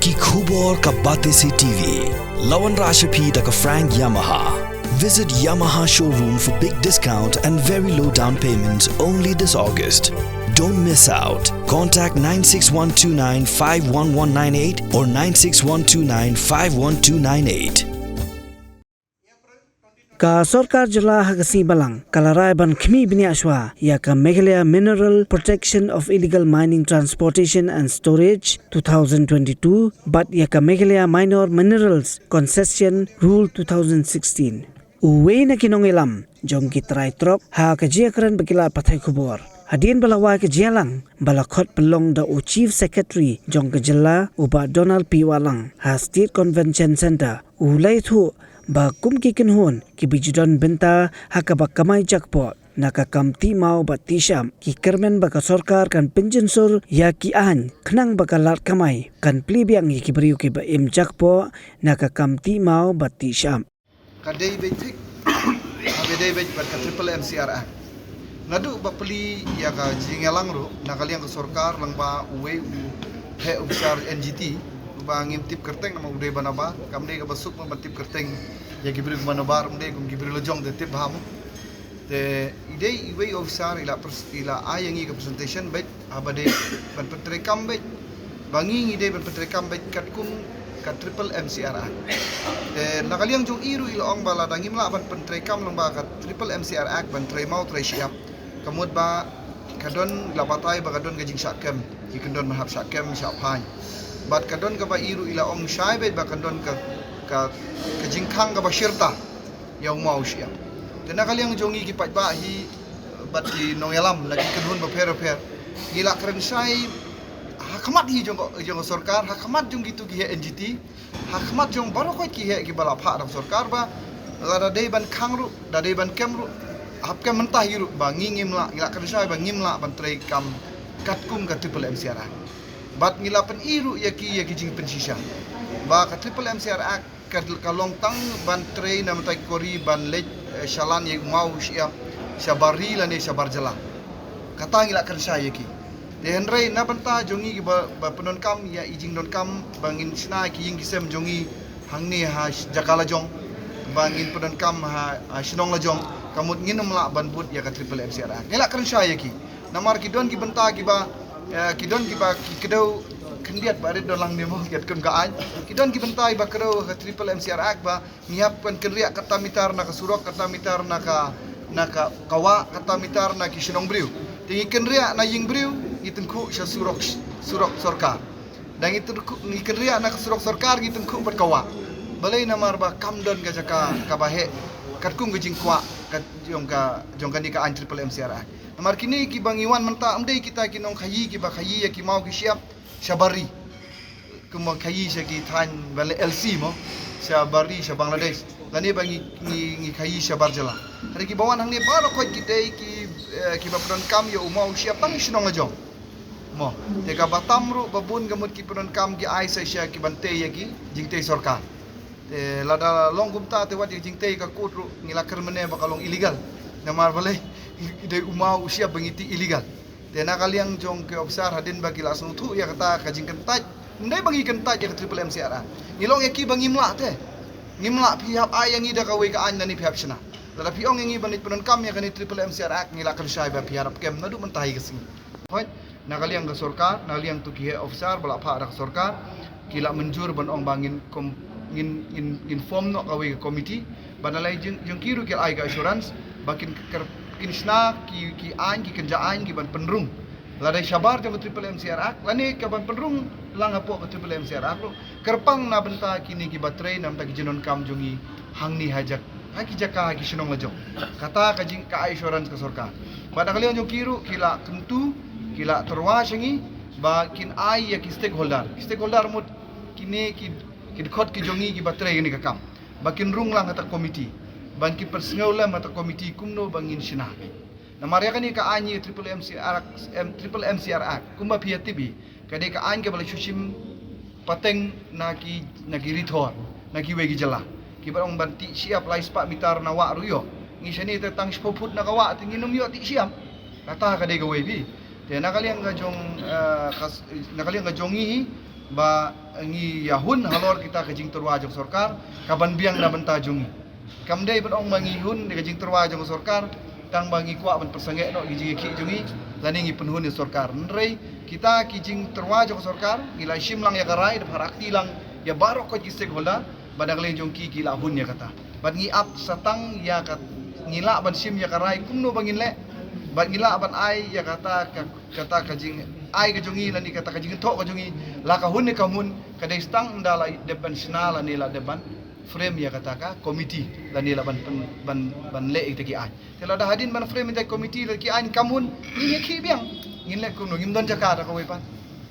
ki khubor ka bate se TV. Lawan Rashapi da ka Frank Yamaha. Visit Yamaha showroom for big discount and very low down payments only this August. Don't miss out. Contact 96129 51198 or 96129 51298. Ka Sarkar Jala Hagasi Balang, Kalarai Ban Khmi Bini Ashwa, ya ka Meghalaya Mineral Protection of Illegal Mining Transportation and Storage 2022, but ya ka Meghalaya Minor Minerals Concession Rule 2016. Uwe na kinongilam, jong kitray trop, ha ka jiakran bakila patay kubor. Hadin balawai ke jialang, balakot pelong da u Chief Secretary jong ke jala uba Donald P. Walang, ha State Convention Center, ulay thu ba kum ki kinhon ki bijudan benta hakabak kamay jackpot nakakamti mau batisham ki kermen baka sarkar kan penjensur ya ki an khnang baka lat kamay kan plibiang ki beriu ki ba im jackpot nakakamti mau batisham kadai betik abedai bet bat triple MCR Act ngadu ba peli ya ka jingelang ro nakaliang ke sarkar lang ba uwe he ubsar NGT ba ngimtip kerteng nama uday banaba kamde ka basuk ma batip kerteng ya gibri manobar umde kum gibri lojong de tip ham de idei iwe officer ila ayangi ka presentation bet abade ban petrekam bet bangi idei ban petrekam bet katkum ka triple MCR de nakaliang jong iru ila ong bala dangim la ban petrekam lang ba ka triple MCR Act ban tremau tresiap kamud ba kadon labatai ba kadon gajing syakam ikendon mahap syakam syaphai bat kadon ka ba iru ila ong syai bet ba kadon ka jingkhang ka ba syirta yaw mau siya tena kaliang jongi ki pat ba hi bat ki nongelam lagi kadon ba per gila keren syai hakamat hi jong sarkar hakamat jong gitu ki NGT hakamat jong baro ko ki ki bala pha dam sarkar ba la dei ban khangru da dei ban kemru hapkem mentah hiru ba ngingim la gila keren syai ba ngimla ban trei kam katkum ka triple MCR bat ngilapan iru yaki jing pensisya ba ka triple MCR Act ka long tang ban train na matai kori ban lej shalan ye mau sia sabari la ne sabar jala kata ngila kan saya yaki de henrei na banta jongi ki ba penon kam ya ijing don kam bangin sna ki ying gisem jongi hangni ha jakala jong bangin penon kam ha sinong la jong kamut nginum la ban but ya ka triple MCR Act ngila kan saya yaki namar ki don ki banta ki ba kidon kiba kidau kendiat bare dolang nemo kiat kun kaan kidon kibentai ba kedau triple MCR Act ba nyiapkan kenriak kata mitar na kasurok kata mitar na kawa kata mitar na kisinong briu tingi kenriak na ying briu itengku sa surok sarkar dan itu kenriak na kasurok sarkar itengku bat kawa balai namar ba kamdon ka jaka kabahe katkung gejing kwa kat jong ka triple MCR Act namar kini ki bangiwan menta amdei kita kinong khayi ki ba khayi ya ki mau ki siap sabari kuma khayi sa ki than bale LC mo sabari sa Bangladesh lani bangi ngi khayi sabar jala hari ki bawan hang ni baro ko ki dei ki ba pron kam yo mau siap tang sinong ajong mo te ka batamru babun gamut ki pron kam ki ai sa sia ki bante ya ki jingte sarkar te lada long gumta te wat jingte ka kutru ngilakar mene bakalong illegal namar bale idai umau usia bangiti illegal tena kaliang jong ke obsar hadin bagi langsung tu ya kata kajing kentaj ndai bagi kentaj ya triple MCR ngilong eki bangimla te ngimla pihak ayang ida ka we ka an nani pihak sina lada piong ngi banit penon kam ya kani triple MCR ngila kan syai ba pihak kem nadu mentai kesini point na kaliang ke sarkar na kaliang tu ki obsar bala pha dak sarkar kila menjur ban ong bangin inform no ka we committee banalai jeng kiru ki ai ga assurance bakin kinisna ki an ki kenjaan ki ban penrung ladai sabar jong triple MCR Act lani ka ban penrung lang apo ka triple MCR Act kerpang na benta kini ki batray nam ta ki jenon kam jongi hangni hajak haki jaka ki sinong lajong kata ka jing ka assurance ka sarkar pada kalian jong kiru kila kentu kila terwa sengi ba kin ai ya ki stakeholder mut kini ki khot ki jongi ki batray ni ka kam bakin rung lang ta committee bangki persengau lah mata komiti kumno bangin sina. Namanya kan ni ka anyi triple MCR Act kumba pia tibi kade ka anyi ke bala susim pateng naki rithor naki wegi jala ki barong banti siap lai spa mitar na wa ruyo ngi seni te tang spoput na kawa tinginum yo ti siap kata kade ga wegi te nakaliang ga jong nakaliang ga jongi ba ngi yahun halor kita ke jing terwa jong sorkar kaban biang na benta jungi kamdei ban ong mangi hun ke jing terwa jong sorkar tang bangi kwa ban persangge no gi ki jungi lani ngi penhun ni sorkar nrei kita ki jing terwa jong sorkar gila shim lang ya karai de harakti lang ya baro ko ji stakeholder badang len jong ki gila hun ya kata ban ngi ap satang ya kat ngila ban shim ya karai kumno bangin le ban ngila ban ai ya kata ka jing ai ka jungi lani kata ka jing to ka jungi la ka hun ni kamun ka dei stang ndala depan snala ni la depan frame ya kata ka komiti lani la ban le ik ki ai tela da hadin ban frame dai komiti la ki ai kamun ni ki biang ngin le kumno ngim don jakata ka wepan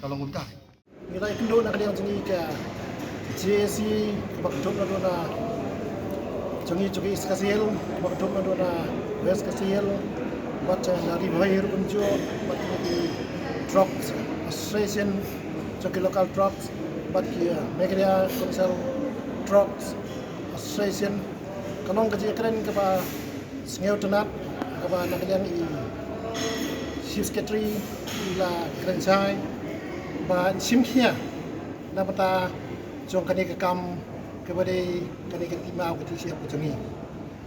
tolong umta ngila indo na kaliang jungi ka JC bakdom na do na jungi skasiel bakdom na do na west skasiel baca dari bahir unjo bagi drops association joki local drops bagi Meghalaya Council drops association kanong kaji keren kepa sengeu tenat kepa nakaliang i chief secretary ila keren sai ba simkhia na pata jong kani ke kam kepada kani ke timau ke siap jungi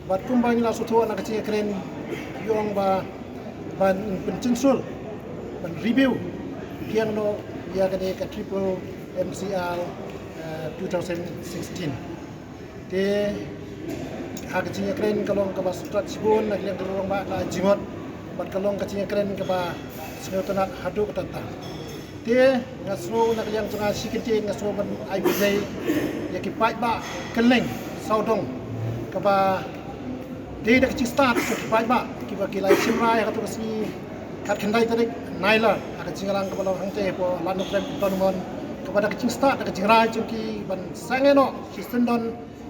bat kumbang la sutu na kaji keren yung ban pencensul ban review yang no ya kene ka triple MCR 2016 te hak cinya keren kalong ka basutrat sibun na yang dorong ba la jingot bat kalong ka cinya keren ka ba sengaut nak hadu ka tata te ngasro na yang tunga sikiti ngasro ban ai budai ya ki pai ba keleng saudong ka ba dia dah kecil start cepat ba kiba kilai simrai atau kasi kat kendai tarik naila ada cingalang kepala hangte po lanu krem tournament kepada kecil start ada kecil rai cungki ban sangeno sistem don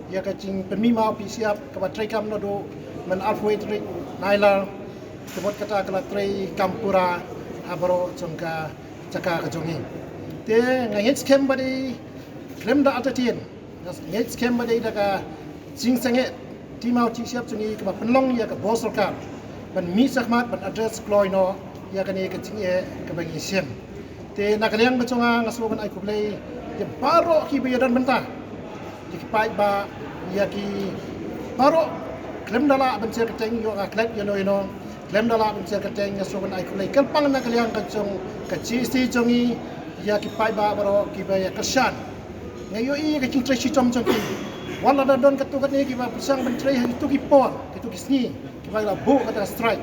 ya kecil pemima siap kepada try kam nodo men halfway tarik naila kebot kata kala try kampura abaro cungka caka kejongi te ngait skem badi krem da atatin ngait skem badi daga jing sange timau ci siap jungi ke penlong ya ke bos sorkar ban mi sakmat ban address kloy no ya kani ke jingi ke bangi sim te nakaliang beconga ngaso ban ai kublai ya baro ki bayaran mentah ki pai ba ya ki baro klem dala ban cer keteng yo aklet yo no klem dala ban cer keteng ngaso ban ai kublai kelpang nakaliang ke jong ke ci sti jongi ya ki pai ba baro ki baya kersan ngayo i ke cing treshi chom chom wala da don katukat ni kiba persang menteri itu kipor itu kisni kiba la bu kata strike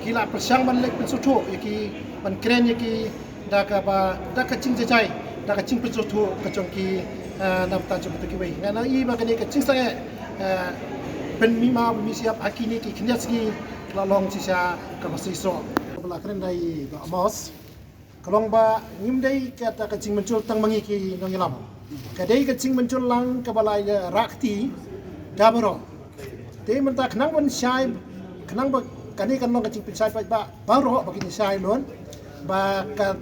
kila persang ban lek pensutu yaki ban kren yaki da ka ba da ka cing jai da ka cing pensutu ka chongki nam ta chong tu kibai ngana i ba kani ka cing sange ben mima mi siap akini ki knyatski la long sisa ka basiso bala kren dai ga amos kalong ba ngimdai kata ka cing mencul tang mangi ki nongilam kadai kecing muncul lang kebalai rakti dabaro te menta kenang pun syai kenang ba kani kan long kecing pisai ba baro bagi syai lon ba ka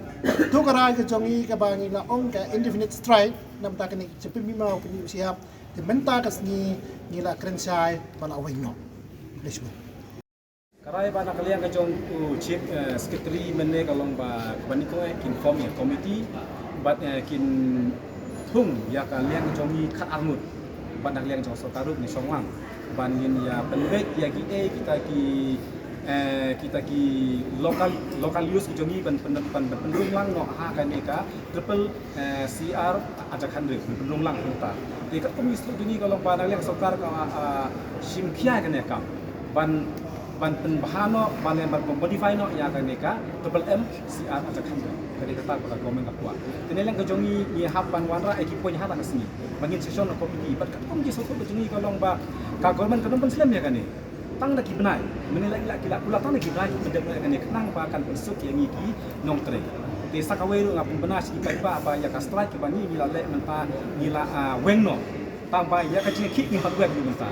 tu karai ke jongi ke bangi la ong ka indefinite strike nam ta kani cepi mimau kini siap te menta kasni ngila keren syai bala wino lesu karai ba nakaliang ka jong chief secretary menne kalong ba baniko kin form ya committee but kin hung ya kalian jongi kat armut bandang liang jong sotaruk ni songwang bandin ya penbek ya kita ki local use ki jongi ban pendung lang no ha kan eka triple CR aja khandre pendung lang ta te kat komis jongi kalau bandang liang sotar ka simkhia kan eka ban penbahano ban yang modify no ya kan eka triple M CR aja khandre kali kata pada komen takwa tineleng ke jongi ni hapan wanra ekipo nya hata kasni mangin session of committee bat kat komji soto jongi kalong ba ka government kadon penslam ya kan ni tang lagi benai menilai lagi pula tang lagi benai mendem kan ni kenang ba kan besok yang iki nong tre desa kawe ru ngapun benas ipai ba apa ya ka strike ba ni la le menta ni la wengno tang ba ya ka cing ki ni hat wek ni menta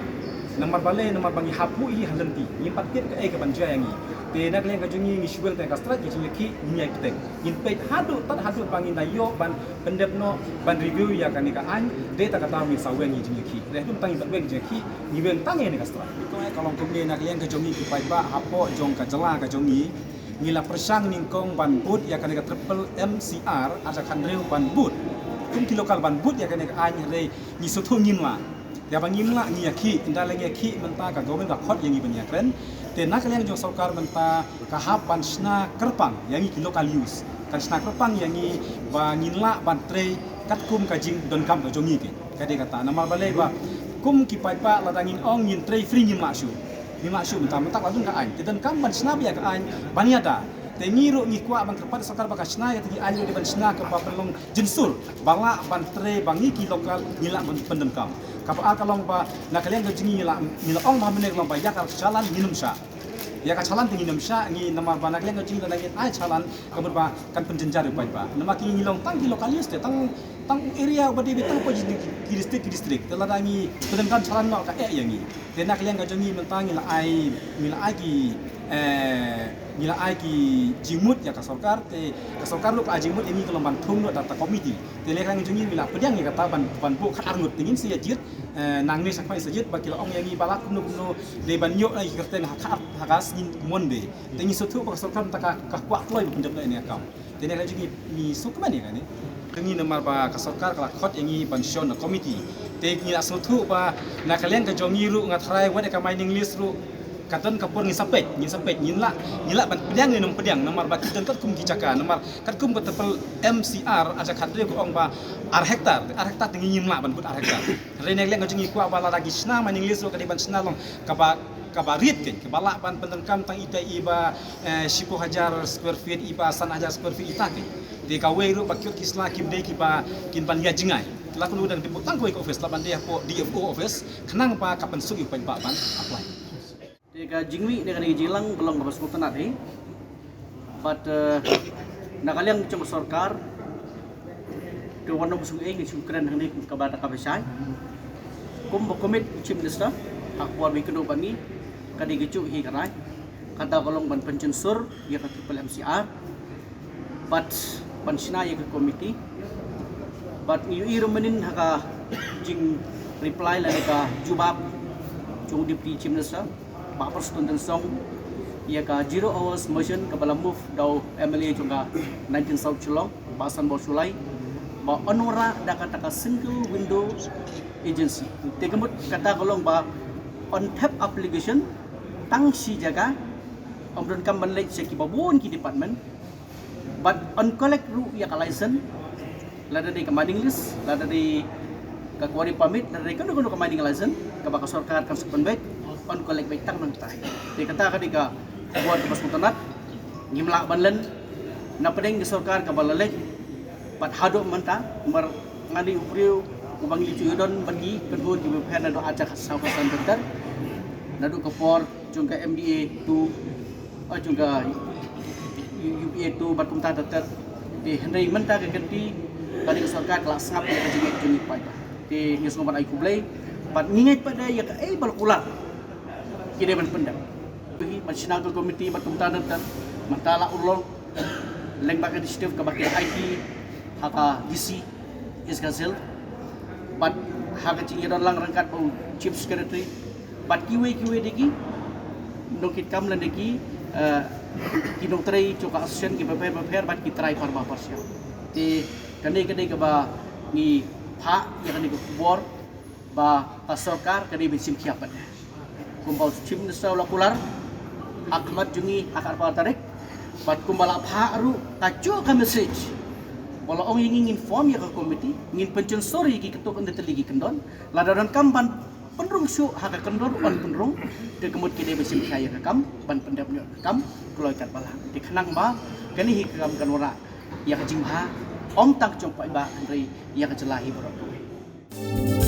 nomor bale nomor bangi hapu i halenti ni patit ke ke banja yang ni te nak leng ka jungi ni shuel te ka strike cing ki ni ai kitek in pet hadu tat hadu bangi na yo ban pendepno ban review ya kan ni ka an data kata mi sawen ni cing ki le tu tangi bat wek cing ki ni wen tangi ni ka strike ko kalau kumni nak leng ka jungi ki pai ba hapo jong ka jela ka jungi ngila persang ningkong ban boot ya kan ka triple MCR aja kan reu ban boot kum ki lokal ban but ya kan ka ai re ni so thu ngin wa ya bang ngin la ni ya ki inda le nge ki menta ka government ka khot yang i banya kren te nak yang jong sarkar menta ka hap ban sna kerpang yang i ki local use kan sna kerpang yang i ba ngin la ban tre kat kum ka jing don kam ka jong i ke ka de kata nama bale ba kum ki pai pa la dangin ong ngin tre free ngin la shu menta menta la dun ka ai te don kam ban sna ya ka ai baniada te ngiru ngi kwa bang kerpat sakar baka sna ya tigi anyu di ban sna ke pa pelong jensul bala ban tre bangi ki lokal ngila pendem kam kapa akalong ba na kalian ke jingi ngila ong ba menek long ba ya ka chalan nginum sha ya ka chalan tinginum sha ngi nama ba na kalian ke jingi na ngi ai chalan kabur ba kan penjenjar ba ba nama ki ngilong tang ki lokalis te tang area ba di tang po ki distrik te la ngi pendem kam chalan no ka yangi te na kalian ke jingi mentang ngila ai ki nila ai ki jimut ya ka sarkar lu ka jimut ini kalau bantung lu data komiti te le kang jungi mila pediang ni kata ban bu khat arnut tingin sia jit nang ni sakpai sajit bakil ong yang i balak nu de ban yo ai kerten khat hagas nin monde te ni sotu ka sarkar ta ka kwa kloi bu pendep ni akam te le kang jungi mi sukman ni kan ni kengi nomor ba ka sarkar ka khot yang i ban shon komiti te ni la sotu ba na kalian ka jongi ru ngatrai wa de ka mining list ru katon kapur ni sapek nyin la ban pedang ni nom pedang nomor ba kitan kat kum kicaka nomor kat kum betepel MCR aja kadre ko ong ba ar hektar tingi nyin la ban put ar hektar rene leng ngajingi kwa bala lagi sna maning liso kadi ban sna long kaba rit ke bala ban pendengkam tang itai ba 10,000 square feet iba 1,000 square feet itake de ka weru bakyot kisla kibde kiba kin pan ya jingai laku lu dan dibutang ko office laban dia po DFO office kenang pa kapan sugi pan ban apply Jika jingwi dengan jilang belum dapat sebut tanah ni, but nak kalian cuma sarkar, tu warna busung ini syukuran hari ini kepada kabisai, komit chief minister, aku ambil kedua bani, kadi kecu hi kerai, kata kalau ban penjensur, ia kata triple MCR, but pensina ia ke komiti, but iu menin haka jing reply lagi ka jubab, cung deputy chief minister. Bapak Stundan Song, ia ka 0 hours motion ke bala move dau MLA juga 19 South Chulong, Basan Borsulai, ba onora da kata ka single window agency. Tegemut kata kolong ba on tap application tang si jaga omron kam ban lek seki babon ki department, but on collect ru ia ka license, lada di ka mining list, lada di ka quarry permit, lada di kono ka mining license, ka baka sarkar kan sepen baik on kolek baik tang nang tai te kata kadika buat pas mutanat ngimla banlen na pedeng di sarkar ka balalek pat hado manta mar ngadi upriu ubang licu don bagi kedua di bpn ado acak sawasan bentar nadu kapor jungka MDA tu jungka UPA tu batum ta datar di hendai menta ke ganti kadi sarkar kelas ngap ka jingit pai te ngisno ban ai kublai pat ngingat pada ya ka balkular kini pendam. Bagi national committee batum tanam tan matala ulong lembag initiative ka bakil IT haka DC is council but haka cingiran lang rangkat bau chief secretary but kiwe degi nokit kam lan degi kinotrai choka association ki prepare but kitrai parma parsial te kane ka ba ni pha ya kane ko bor ba pasarkar kane bisim kiapan kumbal chief minister lakular Ahmad jungi akar tarik pat kumbala pharu kacu ka message bola ong ingin inform ya ka komiti ingin pencen story ki ketuk ande teligi kendon ladaran kamban penrung su haka kendon pan penrung de kemut ki de besim kaya ka kam pan pendap kam keloi kat bala di kenang ba kani hi kam kanora ya ka jingha om tak jompa ba andri ya ka celahi borok